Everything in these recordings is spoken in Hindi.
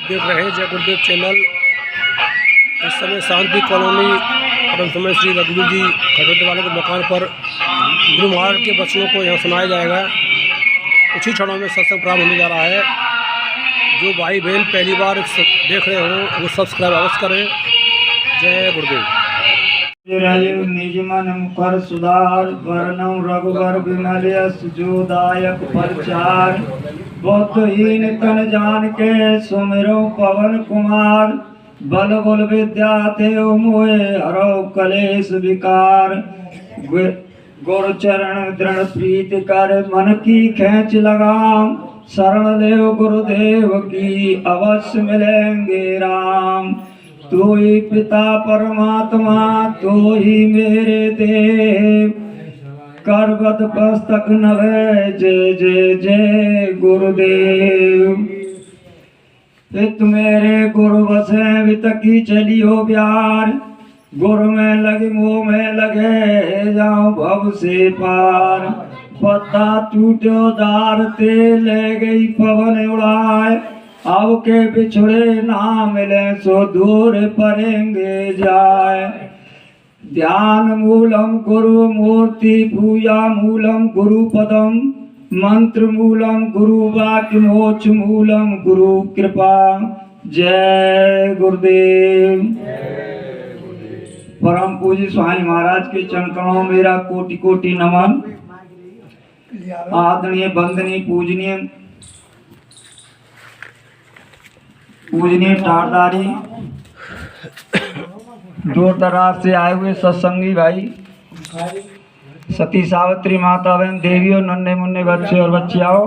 देख रहे हैं जय गुरुदेव चैनल। इस समय शांति कॉलोनी परम समय श्री रघुवीर जी खटोटे वाले के मकान पर गुरु महाराज के वचनों को यहाँ सुनाया जाएगा। कुछ ही क्षणों में सत्संग प्रारंभ होने जा रहा है। जो भाई बहन पहली बार देख रहे हो वो सब्सक्राइब अवश्य करें। जय गुरुदेव। निज मन मुखर सुधार वर्णम रघुवर विमल यश जोदायक प्रचार बुद्धहीन तन जान के सुमिरो पवन कुमार बल बुल विद्या देव मोहे हरो कलेश विकार गुरु चरण दृढ़ प्रीति कर मन की खेच लगाम शरण देव गुरुदेव की अवश्य मिलेंगे राम। तू ही पिता परमात्मा तू ही मेरे देव करवत पुस्तक नभे जय जय जय गुरुदेव। हित मेरे गुरु बसे वितकी चलियो प्यार गुरु में लगे मोह में लगे जाऊं भव से पार। पत्ता टूटो दार ते ले गई पवन उड़ाए अब के बिछड़े ना मिले सो दूर परेंगे जाए। ध्यान मूलम गुरु मूर्ति पूजा मूलम गुरु पदम मंत्र मूलम गुरु वाक्य मोक्ष मूलम गुरु कृपा। जय गुरुदेव। परम पूज्य स्वामी महाराज के चरणों मेरा कोटि कोटि नमन। आदरणीय वंदनीय पूजनीय टारदारी दूर दराज से आए हुए सत्संगी भाई सती सावित्री माता बहन देवियों नन्हे मुन्ने बच्चे और बच्चियाओं,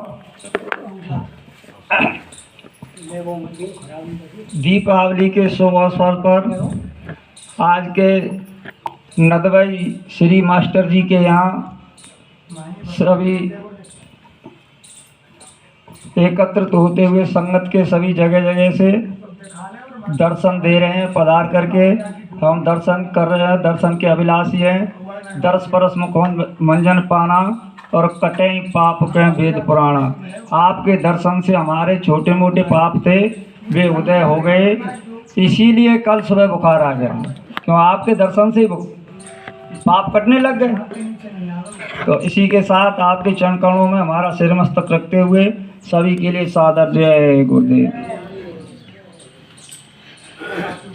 दीपावली के शुभ अवसर पर आज के नदवई श्री मास्टर जी के यहाँ सभी एकत्रित होते हुए संगत के सभी जगह जगह से दर्शन दे रहे हैं। पधार करके हम दर्शन कर रहे हैं। दर्शन के अभिलाषी हैं। दर्श परस मुखोन मंजन पाना और कटे पाप के वेद पुराणा। आपके दर्शन से हमारे छोटे मोटे पाप थे वे उदय हो गए, इसीलिए कल सुबह बुखार आ गया। क्यों? आपके दर्शन से पाप कटने लग गए। तो इसी के साथ आपके चरण कमलों में हमारा सिर मस्तक रखते हुए सभी के लिए सादर जय गुरुदेव।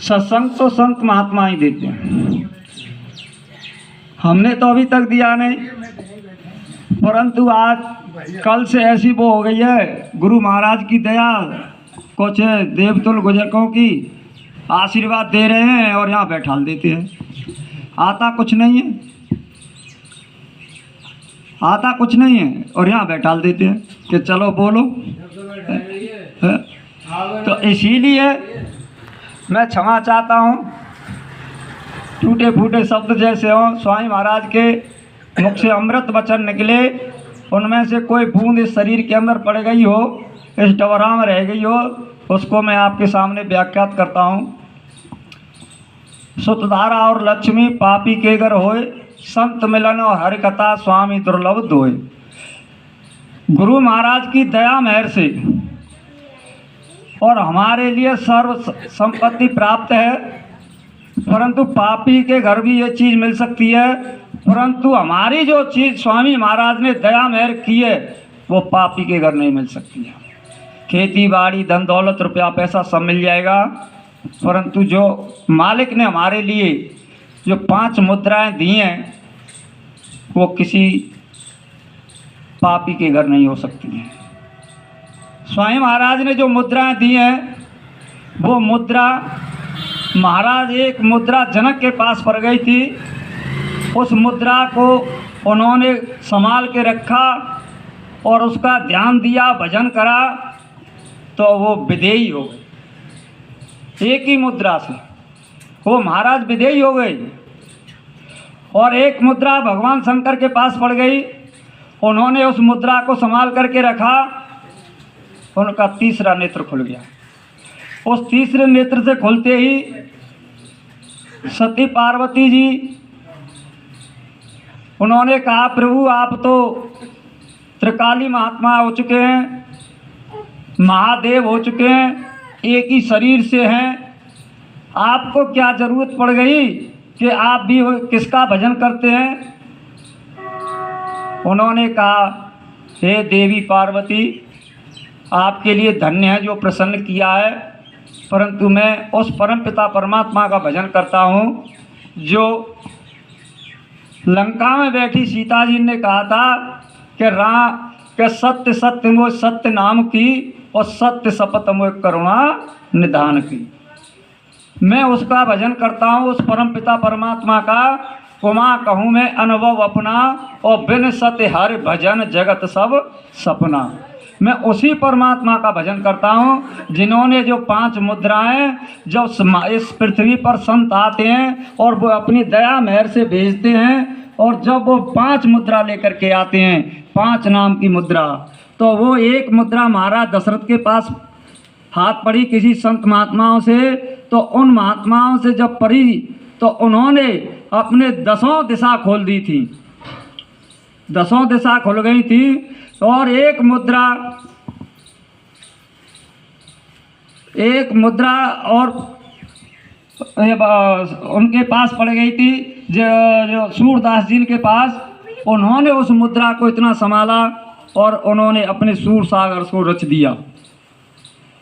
सत्संग तो संत महात्मा ही देते हैं, हमने तो अभी तक दिया नहीं, परंतु आज कल से ऐसी वो हो गई है गुरु महाराज की दया, कुछ देवतुल गुजरकों की आशीर्वाद दे रहे हैं और यहाँ बैठा देते हैं। आता कुछ नहीं है और यहाँ बैठा देते हैं कि चलो बोलो। तो इसीलिए मैं क्षमा चाहता हूँ, टूटे फूटे शब्द जैसे हों, स्वामी महाराज के मुख से अमृत वचन निकले, उनमें से कोई बूंद इस शरीर के अंदर पड़ गई हो, इस डबरा में रह गई हो, उसको मैं आपके सामने व्याख्यात करता हूँ। सुतधारा और लक्ष्मी पापी के घर होए, संत मिलन और हरि कथा स्वामी दुर्लभ दोए। गुरु महाराज की दया मेहर से और हमारे लिए सर्व संपत्ति प्राप्त है, परंतु पापी के घर भी ये चीज़ मिल सकती है, परंतु हमारी जो चीज़ स्वामी महाराज ने दया मेहर की है वो पापी के घर नहीं मिल सकती है। खेती बाड़ी धन दौलत रुपया पैसा सब मिल जाएगा, परंतु जो मालिक ने हमारे लिए जो 5 मुद्राएं दी हैं वो किसी पापी के घर नहीं हो सकती हैं। स्वामी महाराज ने जो मुद्राएं दी हैं वो मुद्रा महाराज, एक मुद्रा जनक के पास पड़ गई थी, उस मुद्रा को उन्होंने संभाल के रखा और उसका ध्यान दिया, भजन करा, तो वो विदेही हो गई। एक ही मुद्रा से वो महाराज विदेही हो गई। और एक मुद्रा भगवान शंकर के पास पड़ गई, उन्होंने उस मुद्रा को संभाल करके रखा, उनका तीसरा नेत्र खुल गया। उस तीसरे नेत्र से खुलते ही सती पार्वती जी उन्होंने कहा, प्रभु आप तो त्रिकाली महात्मा हो चुके हैं, महादेव हो चुके हैं, एक ही शरीर से हैं, आपको क्या ज़रूरत पड़ गई कि आप भी किसका भजन करते हैं? उन्होंने कहा, हे देवी पार्वती, आपके लिए धन्य है जो प्रसन्न किया है, परंतु मैं उस परमपिता परमात्मा का भजन करता हूँ जो लंका में बैठी सीता जी ने कहा था कि सत्य सत्य मोह सत्य नाम की और सत्य शपथ मोह करुणा निधान की। मैं उसका भजन करता हूँ, उस परमपिता परमात्मा का। कुमा कहूँ मैं अनुभव अपना, और बिन सत्य हरि भजन जगत सब सपना। मैं उसी परमात्मा का भजन करता हूँ जिन्होंने जो 5 मुद्राएं, जब इस पृथ्वी पर संत आते हैं और वो अपनी दया मेहर से भेजते हैं, और जब वो 5 मुद्रा लेकर के आते हैं, 5 नाम की मुद्रा, तो वो एक मुद्रा महाराज दशरथ के पास हाथ पड़ी किसी संत महात्माओं से, तो उन महात्माओं से जब पड़ी तो उन्होंने अपने 10 दिशा खोल दी थी, 10 दिशा खुल गई थी, और एक मुद्रा और उनके पास पड़ गई थी जो सूरदास जी के पास। उन्होंने उस मुद्रा को इतना संभाला और उन्होंने अपने सूर सागर को रच दिया।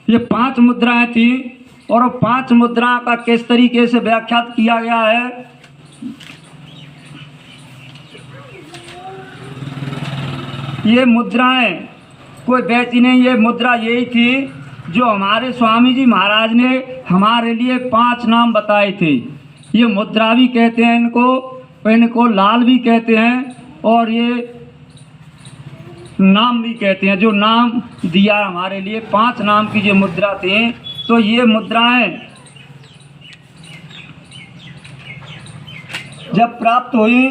ये 5 मुद्राएं थी, और 5 मुद्रा का किस तरीके से व्याख्यात किया गया है। ये मुद्राएं कोई बैठी नहीं, ये मुद्रा यही थी जो हमारे स्वामी जी महाराज ने हमारे लिए 5 नाम बताए थे। ये मुद्रा भी कहते हैं इनको लाल भी कहते हैं, और ये नाम भी कहते हैं। जो नाम दिया हमारे लिए 5 नाम की जो मुद्रा थी, तो ये मुद्राएं जब प्राप्त हुई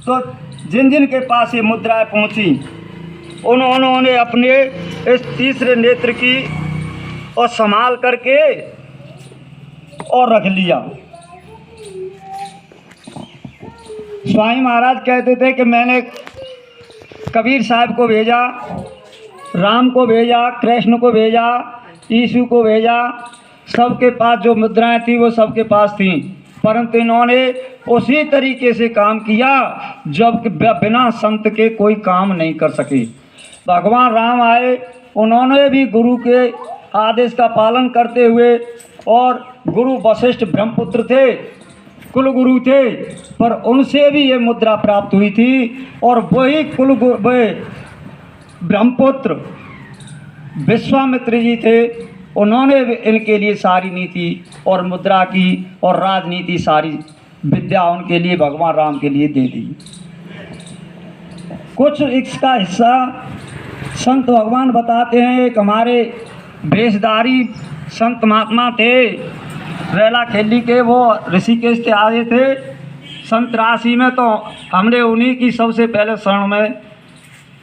तो जिन जिन के पास ये मुद्राएं पहुंची, उन्होंने अपने इस तीसरे नेत्र की और संभाल करके और रख लिया। स्वामी महाराज कहते थे कि मैंने कबीर साहब को भेजा, राम को भेजा, कृष्ण को भेजा, यीशु को भेजा, सबके पास जो मुद्राएं थी वो सबके पास थी, परंतु इन्होंने उसी तरीके से काम किया जब बिना संत के कोई काम नहीं कर सके। भगवान राम आए, उन्होंने भी गुरु के आदेश का पालन करते हुए, और गुरु वशिष्ठ ब्रह्मपुत्र थे, कुल गुरु थे, पर उनसे भी ये मुद्रा प्राप्त हुई थी, और वही ब्रह्मपुत्र विश्वामित्र जी थे, उन्होंने इनके लिए सारी नीति और मुद्रा की और राजनीति सारी विद्या उनके लिए भगवान राम के लिए दे दी। कुछ इसका हिस्सा संत भगवान बताते हैं। एक हमारे भेषधारी संत महात्मा थे, रेला खेली के, वो ऋषिकेश से आए थे संत राशि में, तो हमने उन्हीं की सबसे पहले शरण में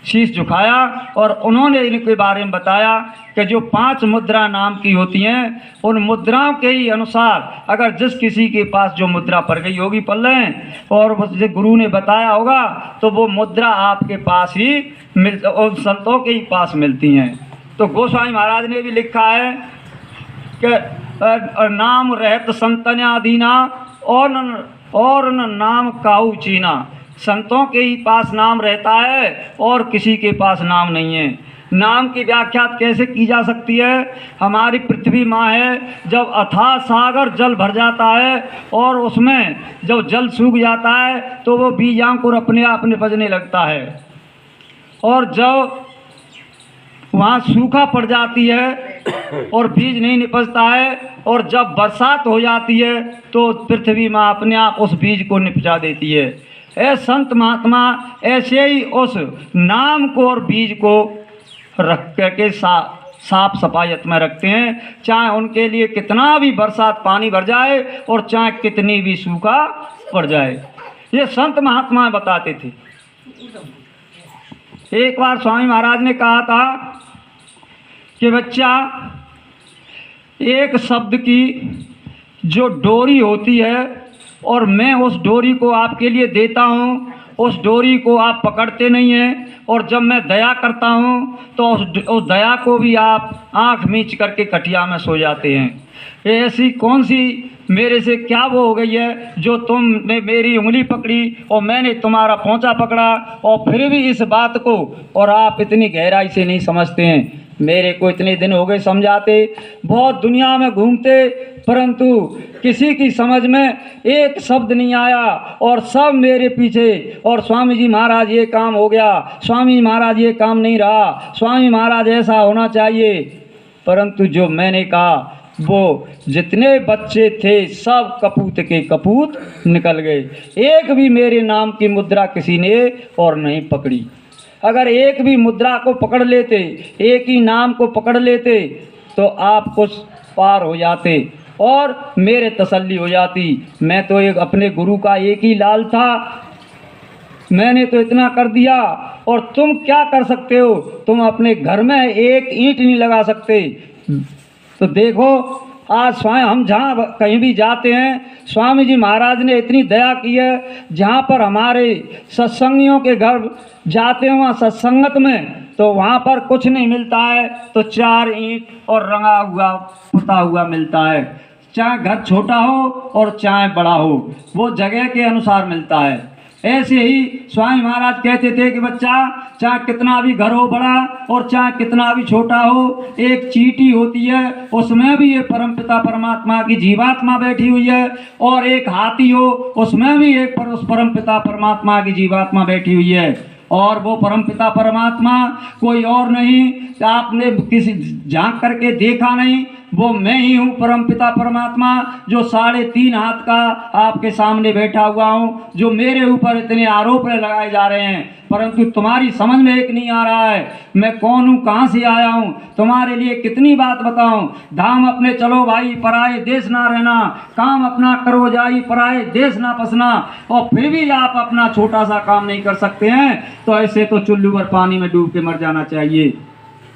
शीश झुकाया, और उन्होंने इनके बारे में बताया कि जो 5 मुद्रा नाम की होती हैं, उन मुद्राओं के ही अनुसार अगर जिस किसी के पास जो मुद्रा पड़ गई होगी पल्ले, और जो गुरु ने बताया होगा, तो वो मुद्रा आपके पास ही उन संतों के ही पास मिलती हैं। तो गोस्वामी महाराज ने भी लिखा है कि नाम रहत संतना दीना, और न नाम काऊ चीना। संतों के ही पास नाम रहता है और किसी के पास नाम नहीं है। नाम की व्याख्या कैसे की जा सकती है? हमारी पृथ्वी माँ है, जब अथाह सागर जल भर जाता है और उसमें जब जल सूख जाता है तो वो बीजांकुर अपने आप निपजने लगता है, और जब वहाँ सूखा पड़ जाती है और बीज नहीं निपजता है, और जब बरसात हो जाती है तो पृथ्वी माँ अपने आप उस बीज को निपजा देती है। ऐसे संत महात्मा ऐसे ही उस नाम को और बीज को रख करके साफ सफायत में रखते हैं, चाहे उनके लिए कितना भी बरसात पानी भर जाए और चाहे कितनी भी सूखा पड़ जाए। ये संत महात्मा बताते थे। एक बार स्वामी महाराज ने कहा था कि बच्चा, एक शब्द की जो डोरी होती है और मैं उस डोरी को आपके लिए देता हूँ, उस डोरी को आप पकड़ते नहीं हैं, और जब मैं दया करता हूँ तो उस दया को भी आप आँख मीच करके खटिया में सो जाते हैं। ऐसी कौन सी मेरे से क्या वो हो गई है जो तुमने मेरी उंगली पकड़ी और मैंने तुम्हारा पोंचा पकड़ा, और फिर भी इस बात को और आप इतनी गहराई से नहीं समझते हैं। मेरे को इतने दिन हो गए समझाते, बहुत दुनिया में घूमते, परंतु किसी की समझ में एक शब्द नहीं आया, और सब मेरे पीछे, और स्वामी जी महाराज ये काम हो गया, स्वामी महाराज ये काम नहीं रहा, स्वामी महाराज ऐसा होना चाहिए। परंतु जो मैंने कहा वो जितने बच्चे थे सब कपूत के कपूत निकल गए। एक भी मेरे नाम की मुद्रा किसी ने और नहीं पकड़ी। अगर एक भी मुद्रा को पकड़ लेते, एक ही नाम को पकड़ लेते, तो आप कुछ पार हो जाते और मेरे तसल्ली हो जाती। मैं तो एक अपने गुरु का एक ही लाल था, मैंने तो इतना कर दिया, और तुम क्या कर सकते हो? तुम अपने घर में एक ईंट नहीं लगा सकते। तो देखो आज स्वामी हम जहाँ कहीं भी जाते हैं, स्वामी जी महाराज ने इतनी दया की है। जहाँ पर हमारे सत्संगियों के घर जाते हैं वहाँ सत्संगत में, तो वहाँ पर कुछ नहीं मिलता है तो 4 ईंट और रंगा हुआ पुता हुआ मिलता है। चाहे घर छोटा हो और चाहे बड़ा हो, वो जगह के अनुसार मिलता है। ऐसे ही स्वामी महाराज कहते थे कि बच्चा चाहे कितना भी घर हो बड़ा और चाहे कितना भी छोटा हो, एक चींटी होती है, उसमें भी ये परमपिता परमात्मा की जीवात्मा बैठी हुई है, और एक हाथी हो उसमें भी एक उस परमपिता परमात्मा की जीवात्मा बैठी हुई है। और वो परमपिता परमात्मा कोई और नहीं, आपने किसी झांक करके देखा नहीं, वो मैं ही हूँ परमपिता परमात्मा, जो 3.5 हाथ का आपके सामने बैठा हुआ हूँ, जो मेरे ऊपर इतने आरोप लगाए जा रहे हैं, परंतु तुम्हारी समझ में एक नहीं आ रहा है मैं कौन हूँ, कहाँ से आया हूँ, तुम्हारे लिए कितनी बात बताऊँ। धाम अपने चलो भाई, पराए देश ना रहना, काम अपना करो जाई, पराए देश ना फंसना, और फिर भी आप अपना छोटा सा काम नहीं कर सकते हैं, तो ऐसे तो चुल्लू भर पानी में डूब के मर जाना चाहिए।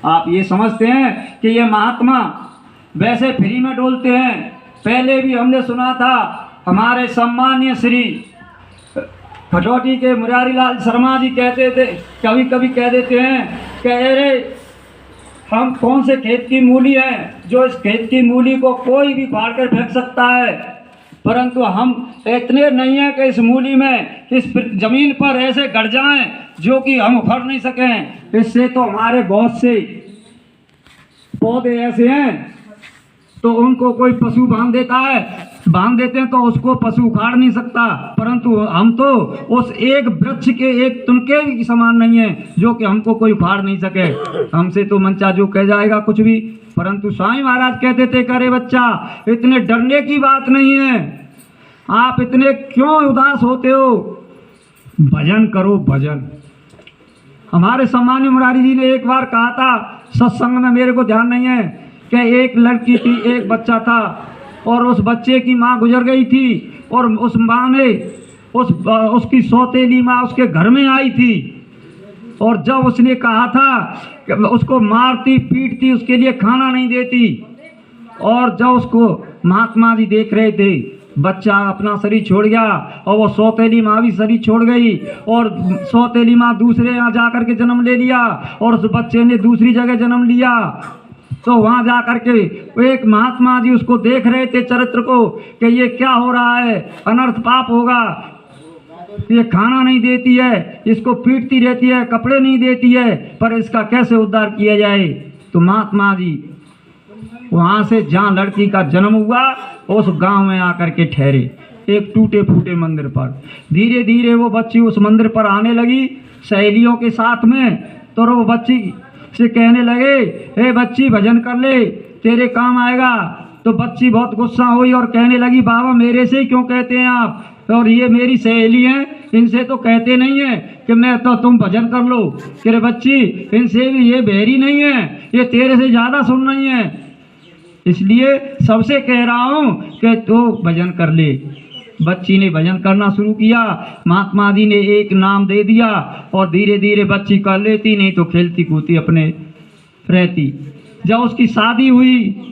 आप ये समझते हैं कि ये महात्मा वैसे फ्री में डोलते हैं। पहले भी हमने सुना था, हमारे सम्मानीय श्री खटौटी के मुरारी लाल शर्मा जी कहते थे, कभी कभी कह देते हैं कि अरे हम कौन से खेत की मूली हैं जो इस खेत की मूली को कोई भी फाड़ कर फेंक सकता है, परंतु हम इतने नहीं हैं कि इस मूली में इस जमीन पर ऐसे गड़ जाएं जो कि हम उखड़ नहीं सकें। इससे तो हमारे बहुत से पौधे ऐसे हैं तो उनको कोई पशु बांध देते हैं तो उसको पशु उखाड़ नहीं सकता, परंतु हम तो उस एक वृक्ष के एक तुनके भी समान नहीं है जो कि हमको कोई उखाड़ नहीं सके। हमसे तो मनचा जो कह जाएगा कुछ भी। परंतु स्वामी महाराज कहते थे, करे बच्चा इतने डरने की बात नहीं है, आप इतने क्यों उदास होते हो, भजन करो भजन। हमारे सम्मानीय मुरारी जी ने एक बार कहा था सत्संग में, मेरे को ध्यान नहीं है, कि एक लड़की थी, एक बच्चा था, और उस बच्चे की माँ गुजर गई थी, और उस माँ ने उसकी सौतेली माँ उसके घर में आई थी, और जब उसने कहा था कि उसको मारती पीटती, उसके लिए खाना नहीं देती, और जब उसको महात्मा जी देख रहे थे, बच्चा अपना शरीर छोड़ गया और वो सौतेली माँ भी शरीर छोड़ गई, और सौतेली माँ दूसरे यहाँ जा कर के जन्म ले लिया, और उस बच्चे ने दूसरी जगह जन्म लिया। तो वहाँ जा कर के एक महात्मा जी उसको देख रहे थे चरित्र को कि ये क्या हो रहा है, अनर्थ पाप होगा, ये खाना नहीं देती है, इसको पीटती रहती है, कपड़े नहीं देती है, पर इसका कैसे उद्धार किया जाए। तो महात्मा जी वहाँ से जहाँ लड़की का जन्म हुआ उस गांव में आकर के ठहरे, एक टूटे फूटे मंदिर पर। धीरे धीरे वो बच्ची उस मंदिर पर आने लगी सहेलियों के साथ में, तो वो बच्ची से कहने लगे, हे बच्ची भजन कर ले, तेरे काम आएगा। तो बच्ची बहुत गुस्सा हुई और कहने लगी, बाबा मेरे से ही क्यों कहते हैं आप, और ये मेरी सहेली हैं, इनसे तो कहते नहीं है कि मैं तो तुम भजन कर लो। तेरे बच्ची इनसे भी ये बहरी नहीं है, ये तेरे से ज़्यादा सुन रही हैं, इसलिए सबसे कह रहा हूँ कि तू भजन कर ले। बच्ची ने भजन करना शुरू किया, महात्मा जी ने एक नाम दे दिया, और धीरे धीरे बच्ची कर लेती, नहीं तो खेलती कूदती अपने रहती। जब उसकी शादी हुई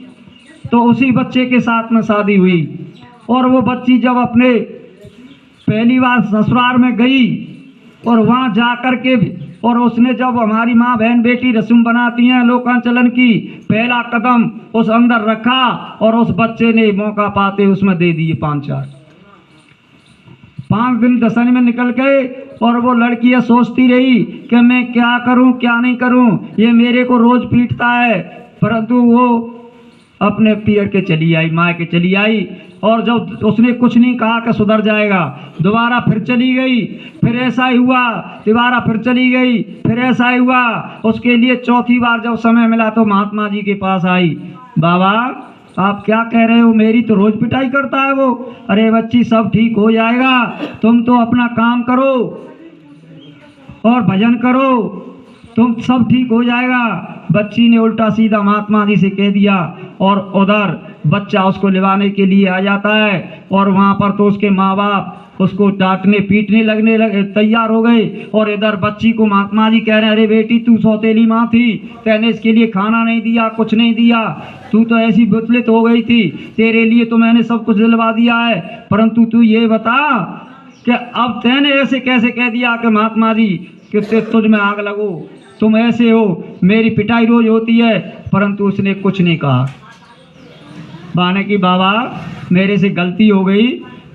तो उसी बच्चे के साथ में शादी हुई, और वो बच्ची जब अपने पहली बार ससुराल में गई और वहाँ जा कर के और उसने जब हमारी माँ बहन बेटी रस्म बनाती हैं लोकांचलन की, पहला कदम उस अंदर रखा और उस बच्चे ने मौका पाते उसमें दे दिए 5 दिन दसवीं में निकल गए और वो लड़की ये सोचती रही कि मैं क्या करूं क्या नहीं करूं, ये मेरे को रोज पीटता है। परंतु वो अपने पियर के चली आई, माँ के चली आई, और जब उसने कुछ नहीं कहा कि सुधर जाएगा, दोबारा फिर चली गई, फिर ऐसा ही हुआ, दोबारा फिर चली गई, फिर ऐसा ही हुआ। उसके लिए चौथी बार जब समय मिला तो महात्मा जी के पास आई, बाबा आप क्या कह रहे हो, मेरी तो रोज पिटाई करता है वो। अरे बच्ची सब ठीक हो जाएगा, तुम तो अपना काम करो और भजन करो, तुम सब ठीक हो जाएगा। बच्ची ने उल्टा सीधा महात्मा जी से कह दिया और उधर बच्चा उसको लिवाने के लिए आ जाता है और वहाँ पर तो उसके माँ बाप उसको डांटने पीटने लगने लगे तैयार हो गए। और इधर बच्ची को महात्मा जी कह रहे हैं, अरे बेटी तू सौतेली माँ थी, तेने इसके लिए खाना नहीं दिया, कुछ नहीं दिया, तू तो ऐसी विचलित हो गई थी, तेरे लिए तो मैंने सब कुछ दिलवा दिया है, परंतु तू ये बता कि अब तेने ऐसे कैसे कह दिया कि महात्मा जी कि तुझ में आग लगो, तुम ऐसे हो, मेरी पिटाई रोज होती है। परंतु उसने कुछ नहीं कहा। माने कि बाबा मेरे से गलती हो गई,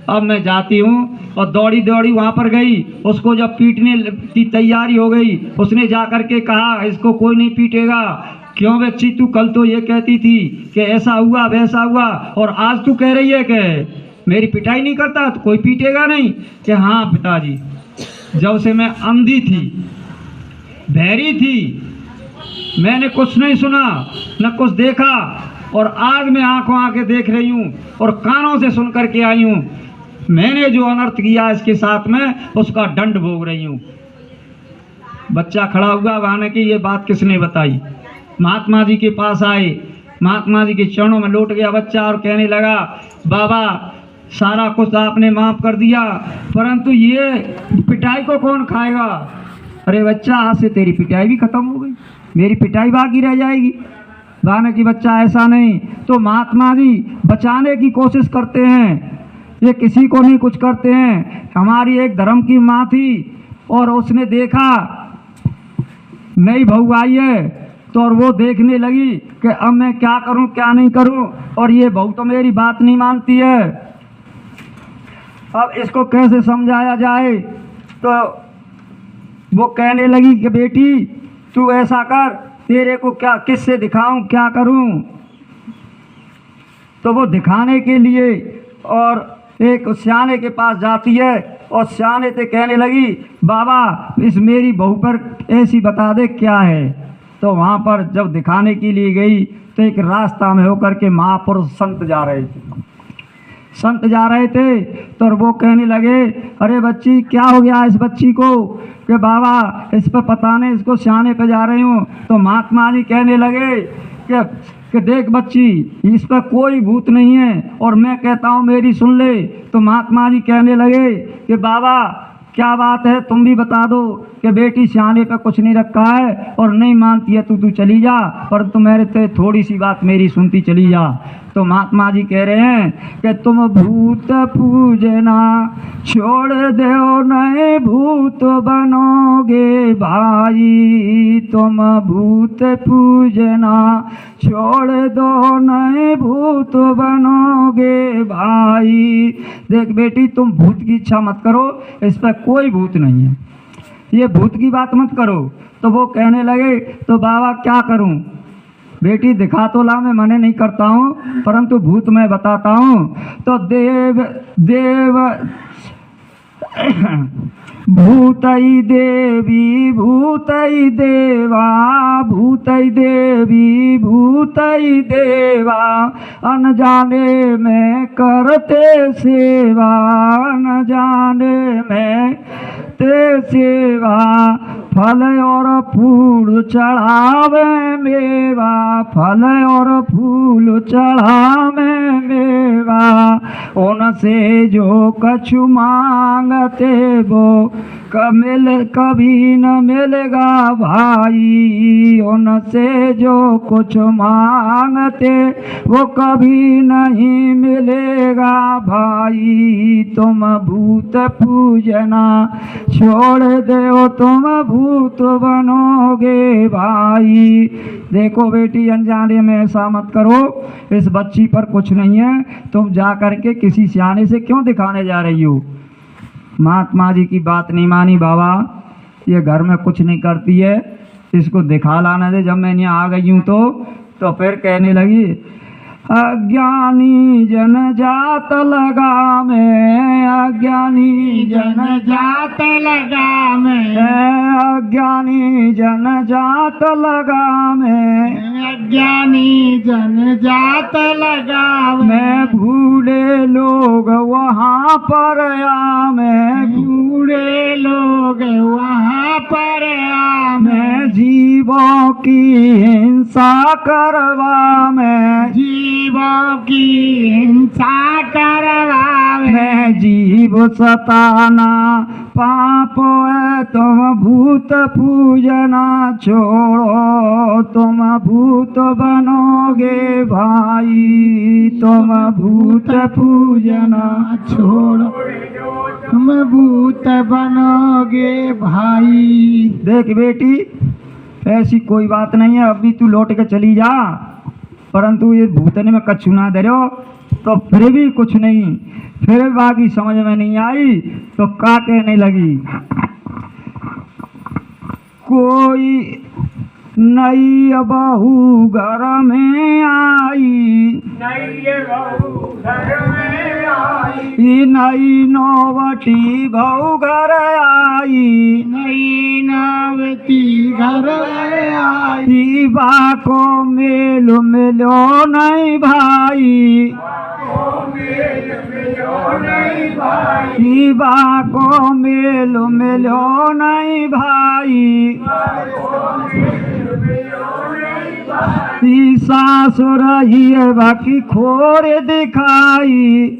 अब मैं जाती हूँ। और दौड़ी दौड़ी वहाँ पर गई, उसको जब पीटने की तैयारी हो गई, उसने जा कर के कहा इसको कोई नहीं पीटेगा। क्यों बच्ची, तू कल तो ये कहती थी कि ऐसा हुआ वैसा हुआ, और आज तू कह रही है कि मेरी पिटाई नहीं करता तो कोई पीटेगा नहीं। कि हाँ पिताजी, जब से मैं अंधी थी, बहरी थी, मैंने कुछ नहीं सुना न कुछ देखा, और आज मैं आंखों आके देख रही हूँ और कानों से सुन करके आई हूँ। मैंने जो अनर्थ किया इसके साथ में उसका दंड भोग रही हूँ। बच्चा खड़ा हुआ, वहां की ये बात किसने बताई, महात्मा जी के पास आए, महात्मा जी के चरणों में लौट गया बच्चा और कहने लगा, बाबा सारा कुछ आपने माफ कर दिया, परंतु ये पिटाई को कौन खाएगा। अरे बच्चा, आज से तेरी पिटाई भी खत्म हो गई, मेरी पिटाई बाकी रह जाएगी। गाने की बच्चा ऐसा नहीं। तो महात्मा जी बचाने की कोशिश करते हैं, ये किसी को नहीं कुछ करते हैं। हमारी एक धर्म की माँ थी और उसने देखा नई बहू आई है, तो और वो देखने लगी कि अब मैं क्या करूं क्या नहीं करूं, और ये बहू तो मेरी बात नहीं मानती है, अब इसको कैसे समझाया जाए। तो वो कहने लगी कि बेटी तू ऐसा कर, तेरे को क्या किससे दिखाऊं क्या करूं। तो वो दिखाने के लिए और एक सियाने के पास जाती है और सियाने से कहने लगी, बाबा इस मेरी बहू पर ऐसी बता दे क्या है। तो वहाँ पर जब दिखाने के लिए गई तो एक रास्ता में होकर के महापुरुष संत जा रहे थे। तो वो कहने लगे, अरे बच्ची क्या हो गया इस बच्ची को, कि बाबा इस पर पता नहीं, इसको सियाने पे जा रही हूँ। तो महात्मा जी कहने लगे कि देख बच्ची, इस पर कोई भूत नहीं है और मैं कहता हूँ मेरी सुन ले। तो महात्मा जी कहने लगे कि बाबा क्या बात है, तुम भी बता दो कि बेटी सियाने पे कुछ नहीं रखा है और नहीं मानती है, तू चली जा, पर तुम मेरे से थोड़ी सी बात मेरी सुनती चली जा। तो महात्मा जी कह रहे हैं कि तुम भूत पूजना छोड़ दो, नए भूत बनोगे भाई, तुम भूत पूजना छोड़ दो, नए भूत बनोगे भाई। देख बेटी, तुम भूत की इच्छा मत करो, इस पर कोई भूत नहीं है, ये भूत की बात मत करो। तो वो कहने लगे, तो बाबा क्या करूं, बेटी दिखा तो ला, मैं मने नहीं करता हूँ, परंतु भूत मैं बताता हूँ। तो देव भूतई देवी भूतई देवा, भूतई देवी भूतई देवा, अनजाने में करते सेवा, अनजाने में ते सेवा, फल और फूल चढ़ावे मेवा, फल और फूल चढ़ावे मेवा, उनसे जो कछु मांगते वो कभी न मिलेगा भाई। उनसे जो कुछ मांगते वो कभी नहीं मिलेगा भाई। तुम भूत पूजना छोड़ दो तुम भूत बनोगे भाई। देखो बेटी, अनजाने में ऐसा मत करो, इस बच्ची पर कुछ नहीं है, तुम जा करके किसी सियाने से क्यों दिखाने जा रही हो। महात्मा जी की बात नहीं मानी बाबा, ये घर में कुछ नहीं करती है, इसको दिखा लाने दे। जब मैं यहाँ आ गई हूँ तो फिर कहने लगी, अज्ञानी जन जात लगा में, अज्ञानी जन जात लगा में, अज्ञानी जन जात लगा में, अज्ञानी जन जात लगा में, भूले लोग वहाँ पर आ में, भूले लोग वहाँ पर आ में, जीवों की हिंसा करवा में, जीवों की हिंसा करवा में, जीव सताना पाप है, तुम भूत पूजना छोड़ो, तुम भूत बनोगे भाई। तुम भूत पूजना छोड़ो, तुम भूत बनोगे भाई। देख बेटी, ऐसी कोई बात नहीं है, अभी तू लौट के चली जा, परंतु ये भूतने में कछु ना दे रहो तो फिर भी कुछ नहीं। फिर बाकी समझ में नहीं आई तो का कहने लगी, कोई नई बहू घर में आई, नई बहू घर में आई, नई नौवटी बहू घर आई, नई नौवती घर में आई, बाको मेलो मिलो नहीं भाई, बाको मेलो मिलो नहीं भाई, सासुर ही है बाकी खोर दिखाई,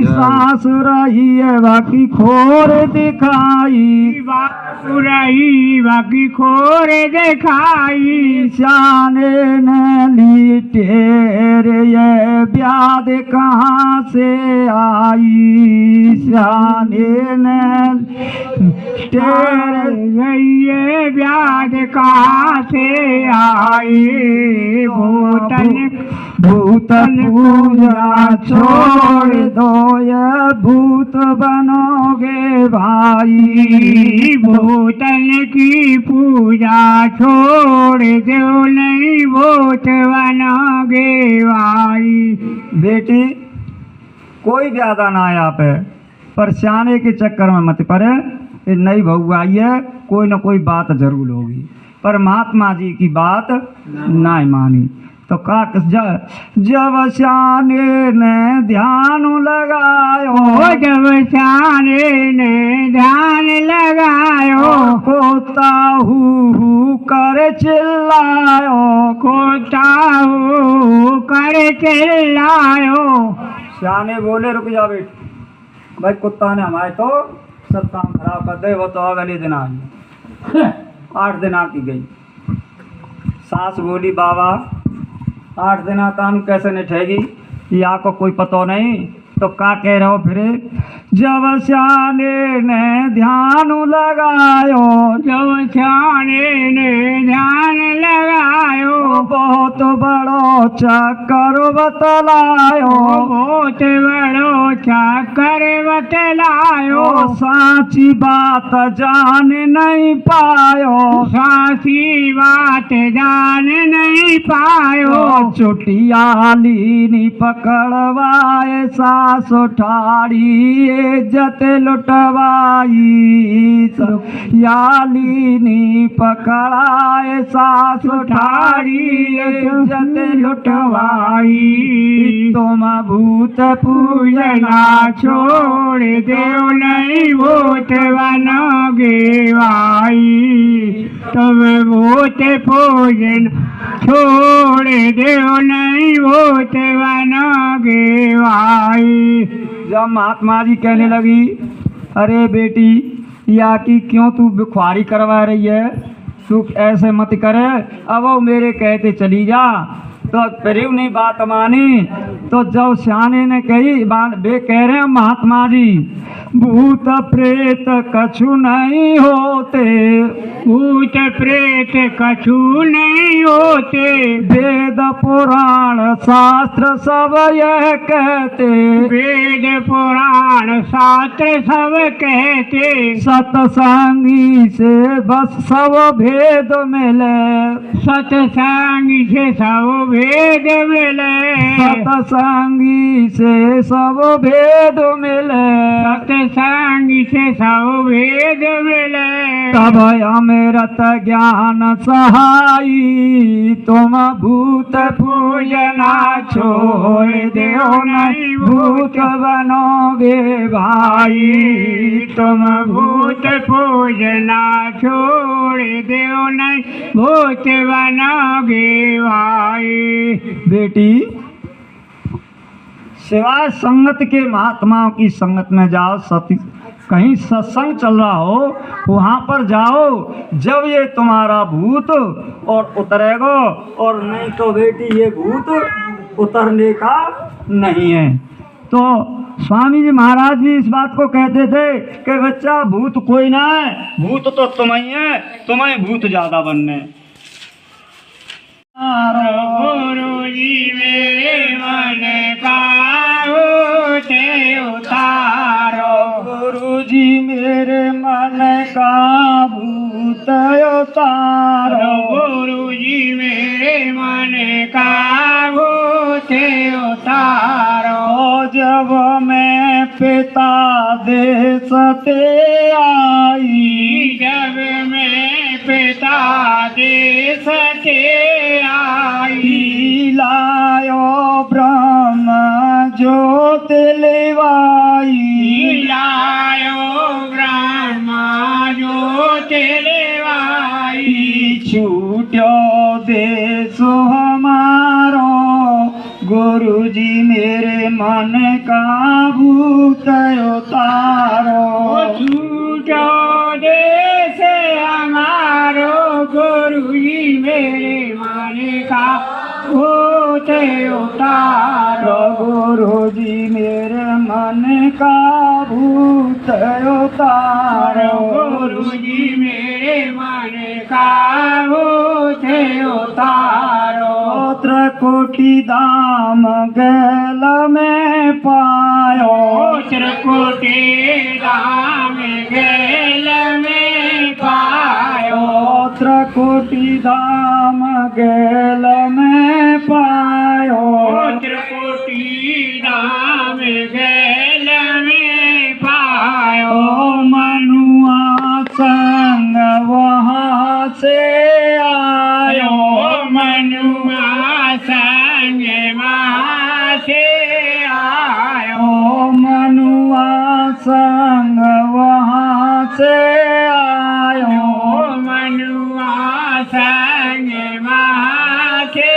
सासुर ही है बाकी खोर दिखाई, सासुर ही बाकी खोर दिखाई, शाने ने ली टेरे ये ब्याद कहाँ से आई, शाने ने टेरे ये ब्याद कहाँ से आई, भूतन भूतन पूजा छोड़ दो ये भूत बनोगे भाई, भूतन की पूजा छोड़ दो नहीं भूत बनोगे भाई। बेटी, कोई ज्यादा ना आया पे, पर सियाने के चक्कर में मत पड़े। ये नई बहू आई है, कोई ना कोई बात जरूर होगी, पर महात्मा जी की बात नहीं मानी तो का जब शाने ने ध्यान लगायो, जब शाने ने ध्यान लगायो, खोता हु कर चिल्लायो, खोता हु कर चिल्लायो। शाने बोले, रुक जा बेटी, भाई कुत्ता ने हमारे तो सब काम खराब कर दे, वो तो अगले दिन आई 8 दिन की गई। सास बोली, बाबा 8 दिन काम कैसे निठेगी, या को कोई पतो नहीं तो का कह रहे हो फिर। जब शाने ने ध्यान लगायो, जब शाने ने ध्यान लगायो, बहुत बड़ो चक्कर बतलायो, बहुत बड़ो चक्कर बतलायो, साची बात जान नहीं पायो, साची बात जान नहीं पायो, चुटियाली नी पकड़वाए सास ठाड़ी इज्जत लुटवाई, यालिनी पकड़ाए सास ठाड़ी इज्जत लुटवाई, तुम भूत पूजना छोड़ दो नहीं भूत बनोगे भाई, तुम भूत पूजन छोड़ देव नहीं भूत बनोगे भाई। जब महात्मा जी कहने लगी, अरे बेटी या कि क्यों तू बुखारी करवा रही है, तू ऐसे मत करे, अब वो मेरे कहते चली जा। तो फिर नहीं बात मानी। तो जब सियाने ने कही बात, वे कह रहे हैं महात्मा जी, भूत प्रेत कछु नहीं होते, भूत प्रेत कछु नहीं होते, वेद पुराण शास्त्र सब यह कहते, वेद पुराण शास्त्र सब कहते, सतसंगी से बस सब भेद मिले, सत्संग से सब भेद मिले, सतसंगी से सब भेद मिले, सत्संग से सब भेद मिले। तब अमृत ज्ञान सहाई, तुम भूत पूजना छोड़ दो नहीं भूत बनोगे भाई, तुम भूत पूजना छोड़ दो नहीं भूत बनोगे भाई। बेटी सिवाय संगत के महात्माओं की संगत में जाओ, सती कहीं सत्संग चल रहा हो वहाँ पर जाओ, जब ये तुम्हारा भूत और उतरेगा, और नहीं तो बेटी ये भूत उतरने का नहीं है। तो स्वामी जी महाराज भी इस बात को कहते थे कि बच्चा भूत कोई ना है, भूत तो तुम ही है, तुम्हें भूत ज्यादा बनने। गुरु जी मेरे मन का भूत उतारो, गुरु जी मेरे मन का भूत उतारो, गुरु जी मेरे मन का भूत उतारो। जब मैं पिता देश से आई, जब मैं पिता देश से आई, लायो ब्रह्म ज्योत लेवाई, लायो ब्रह्मा ज्योत लेवाई, छूट्यो देश हमारो, गुरु जी मेरे मन का भूत उतारो, छूटो देश हमारो, गुरु जी मेरे मन का भूत उतारो, गुरु जी मेरे मन का भूत उतारो, गुरु जी मेरे मन का भूत उतारो। त्रिकोटि धाम गैल में पायो, त्रिकोटि धाम गैल में पायो, त्रिकोटि धाम गैल में पायो, त्रिकोटि धाम गैल में पायो। मनुआ संग वहाँ से आयो, मनुआ संग वहाँ से आयो, मनुआ संग वहाँ से आयो, मनुआ संग वहाँ से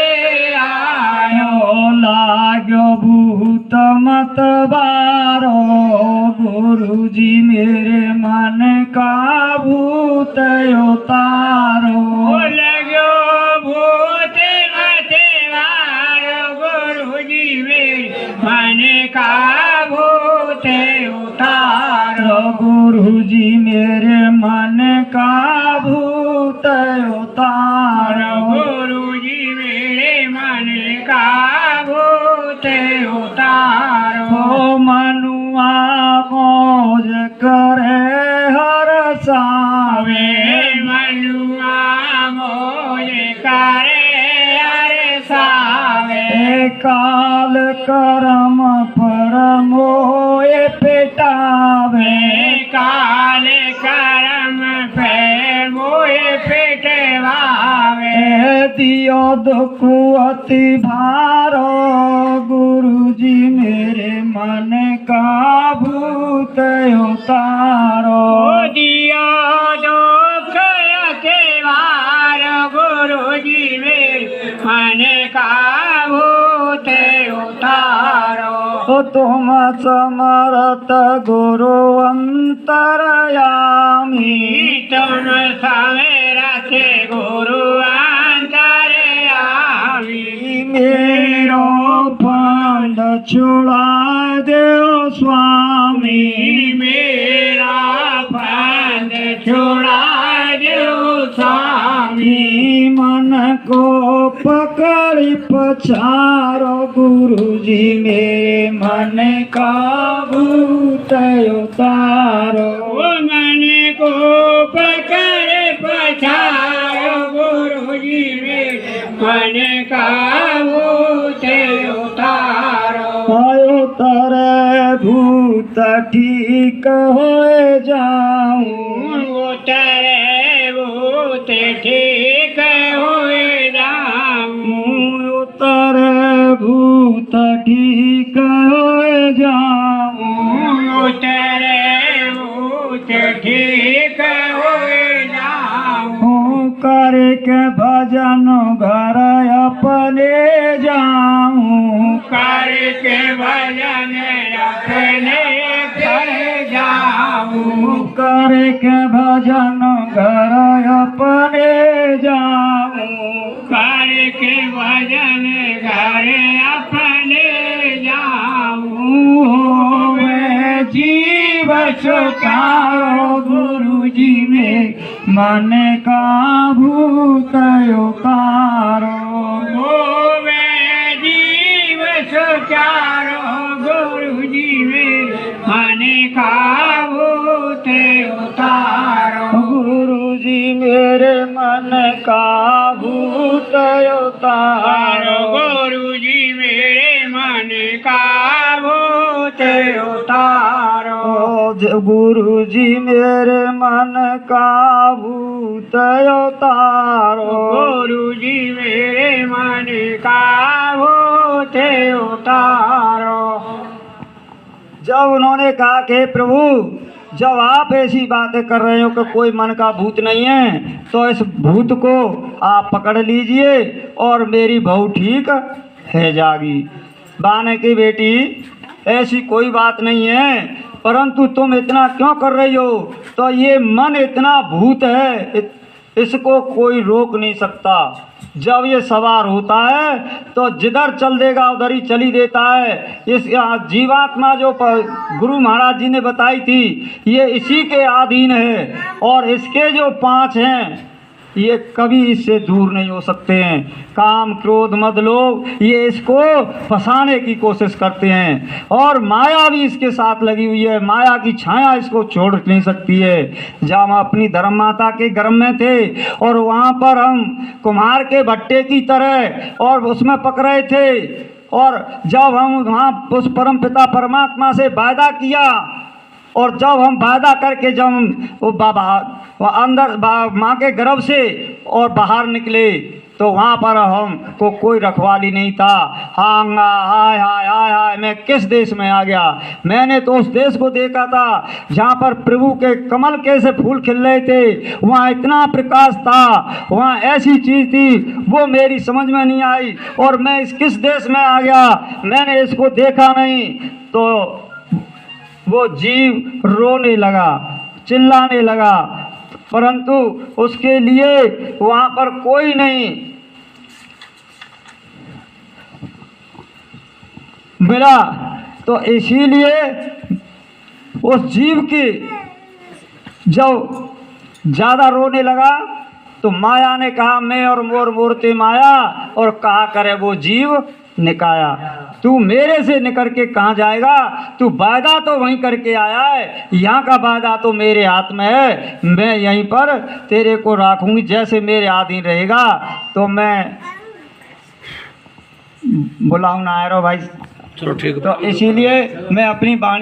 आयो। लाग्यो भूत मत बारो, गुरु जी मेरे मन का भूत उतारो, लगो भूत मत मारो, गुरु जी मेरे मन का भूत उतारो, गुरु जी मेरे मन का भूत उतारो, गुरु जी मेरे मन का भूत उतारो। मनुआ मौज करे हर सावे, मनुआ मोज करे हर सावे, काल कर्म पर मोए पिटावे, काल कर्म पे मोए पिटवावे, दियो दुख अति भारो, गुरु जी मेरे मन का भूत उतारो, दियो दुख अति भारो, गुरु जी मेरे मन का भूत उतारो ओ तुम समरथ गुरु अंतरयामी तुम समेरथ गुरु अंतरयामी मेरो पंड छुड़ा दो स्वामी मेरा पंथ छुड़ा दो स्वामी मन को पकड़ पछारो गुरुजी मेरे मन का भूत उतारो मन को पकड़ पछारो गुरुजी मेरे मन का भूत उतारो आयो तारे भूत ठीक हो जाऊं उतरे भूत ठीक हुए जाऊं तारे भूत ठीक हो जाऊं उतरे भूत ठीक हुए जाऊं करके भजन घर अपने जाऊं करके भजन अपने घर जाऊं करके भजन घर अपने जाऊं करके भजन घर अपने जाऊं मैं जीव सुखारो गुरुजी में मन का भूत उतारो होवे जीव सुचारो गुरुजी में मन का भूत उतारो गुरुजी मेरे मन का भूत उतारो गुरुजी मेरे मन का भूत उतारो गुरुजी मेरे मन का भूत उतारो गुरुजी मेरे मन का भूत उतारो जब उन्होंने कहा कि प्रभु जब आप ऐसी बातें कर रहे हो कि कोई मन का भूत नहीं है तो इस भूत को आप पकड़ लीजिए और मेरी बहू ठीक है जागी। बाने की बेटी ऐसी कोई बात नहीं है, परंतु तुम इतना क्यों कर रही हो? तो ये मन इतना भूत है, इसको कोई रोक नहीं सकता। जब ये सवार होता है तो जिधर चल देगा उधर ही चली देता है। इस जीवात्मा जो गुरु महाराज जी ने बताई थी ये इसी के अधीन है, और इसके जो 5 हैं ये कभी इससे दूर नहीं हो सकते हैं। काम क्रोध मद लोभ ये इसको फंसाने की कोशिश करते हैं, और माया भी इसके साथ लगी हुई है। माया की छाया इसको छोड़ नहीं सकती है। जब हम अपनी धर्म माता के गर्भ में थे और वहाँ पर हम कुम्हार के भट्टे की तरह और उसमें पक रहे थे, और जब हम वहाँ उस परम पिता परमात्मा से वायदा किया, और जब हम वायदा करके जब हम वो अंदर माँ के गर्भ से और बाहर निकले तो वहाँ पर हमको कोई रखवाली नहीं था। हांगा हाय हाय हाय हाय मैं किस देश में आ गया। मैंने तो उस देश को देखा था जहाँ पर प्रभु के कमल कैसे फूल खिल रहे थे, वहाँ इतना प्रकाश था, वहाँ ऐसी चीज़ थी वो मेरी समझ में नहीं आई, और मैं इस किस देश में आ गया, मैंने इसको देखा नहीं। तो वो जीव रोने लगा, चिल्लाने लगा, परंतु उसके लिए वहाँ पर कोई नहीं मिला। तो इसीलिए उस जीव की जब ज़्यादा रोने लगा तो माया ने कहा मैं और मोर मूर्ति माया, और कहा करे वो जीव निकाया, तू मेरे से निकल के कहाँ जाएगा? तू वायदा तो वहीं करके आया है, यहाँ का वायदा तो मेरे हाथ में है। मैं यहीं पर तेरे को रखूँगी, जैसे मेरे अधीन रहेगा तो मैं बुलाऊँ ना आए रो भाई। चलो ठीक है। तो इसीलिए मैं अपनी वाणी